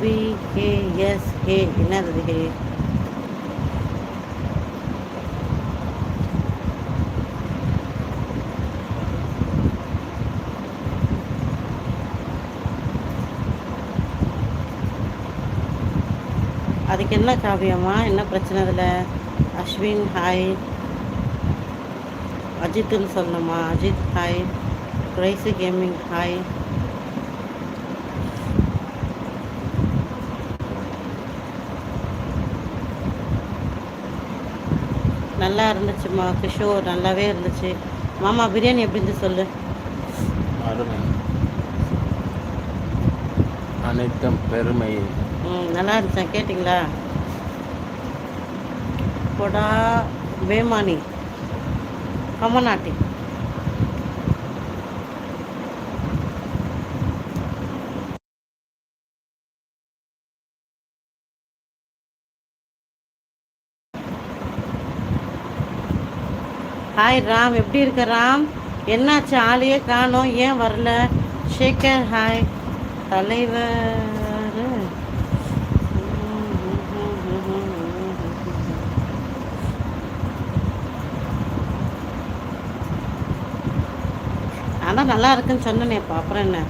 BKSH என்னது ஹே? அதுக்கு என்ன காவியமா? என்ன பிரச்சனை அதில்? அஸ்வின் ஹாய், அஜித்துன்னு சொல்லணுமா? Ajith hi, crazy gaming hi. நல்லா இருந்துச்சுமா கிஷோர், நல்லாவே இருந்துச்சு. மாமா பிரியாணி எப்படி இருந்து சொல்லு. அனைத்தும் பெருமை. நல்லா இருந்துச்சா? கேட்டிங்களா? கொடா வேமானி கமநாட்டி. ஹாய் ராம், எப்படி இருக்க ராம்? என்னாச்சு ஆளையே காணோம், ஏன் வரல? ஷேகர் ஹாய். தலைவர் ஆனால் நல்லா இருக்குன்னு சொன்னேன்ப்பா, அப்புறம் என்ன?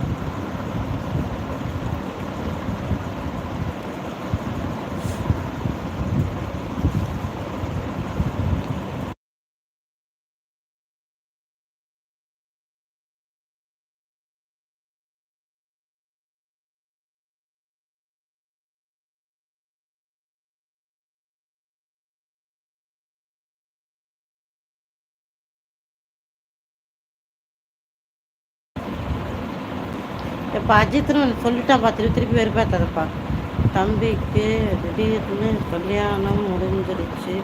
இப்போ அஜித்னு சொல்லிட்டான்ப்பா, திருப்பி வெறுப்பாத்ததப்பா. தம்பிக்கு திடீர்னு கல்யாணம் முடிஞ்சிருச்சு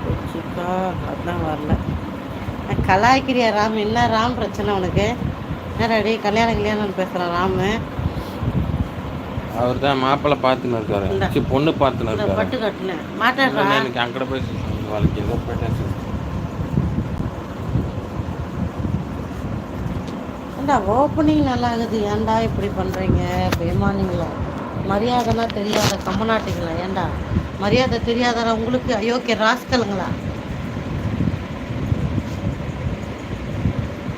வச்சுக்கா, அதான் வரல. கலாய்க்கிறியா ராம்? என்ன ராம் பிரச்சனை உனக்கு? என்னடி கல்யாணம்னு பேசுகிறான் ராமு? அவர் தான் மாப்பிள்ளை பார்த்துன்னு இருக்காரு, பொண்ணு பார்த்துன்னு இருக்காரு. பட்டு கட்டினேன் மாட்டாடுறா. எனக்கு அங்கே போய் வாழ்க்கை ஏதோ போயிட்டாச்சு. ஏண்டா ஓப்பனிங் நல்லா ஆகுது, ஏன்டா இப்படி பண்ணுறீங்க? பேமானிங்களா? மரியாதைனா தெரியாத கம்மநாட்டிங்களா? ஏண்டா மரியாதை தெரியாதா உங்களுக்கு? அயோக்கிய ராஸ்கலுங்களா?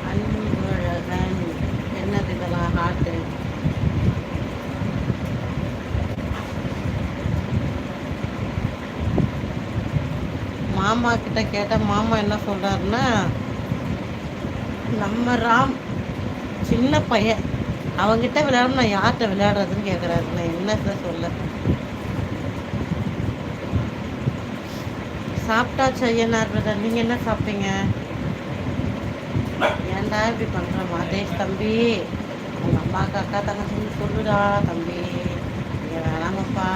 அன்பழகன் என்னது இதெல்லாம் ஹார்ட்டு? மாமா கிட்ட கேட்டால் மாமா என்ன சொல்கிறாருன்னா, நம்ம ராம் சின்ன பையன், அவங்கிட்ட விளையாடணும், நான் யார்கிட்ட விளையாடுறதுன்னு கேட்குறாரு. நான் என்ன சொல்ல? சாப்பிட்டாச்சு ஐயனார் பிரதர், நீங்கள் என்ன சாப்பிட்டீங்க? ஏன்டா இப்படி பண்ணுற மாதேஷ் தம்பி? உங்கள் அம்மாவுக்கு அக்கா தங்கச்சின்னு சொல்லுடா தம்பி. இங்கே வேணாமப்பா,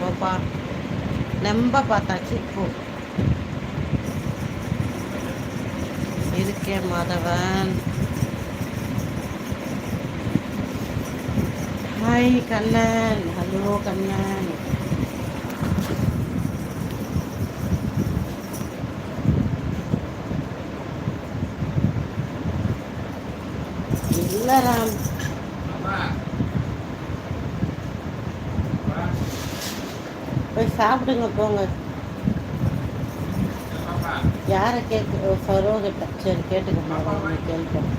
போப்பா. நம்ப பார்த்தாச்சு இப்போ. இருக்கே மாதவன். ஹாய் கண்ணன். ஹலோ கண்ணன். இல்லை ராம், போய் சாப்பிடுங்க போங்க. யாரை கேட்க? சரோகிட்ட. சரி கேட்டுக்க மாட்டேன், கேட்பேன்.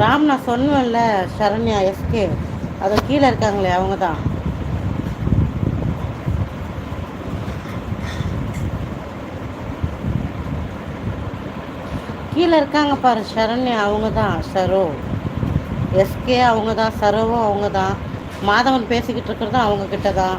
ராம், நான் சொன்னேன்ல சரண்யா எஸ்கே, அது கீழே இருக்காங்களே அவங்க தான். கீழே இருக்காங்க பாரு, சரண்யா அவங்க தான். சரோ எஸ்கே அவங்க தான், சரோவும் அவங்க தான். மாதவன் பேசிக்கிட்டு இருக்கிறதும் அவங்க கிட்ட தான்.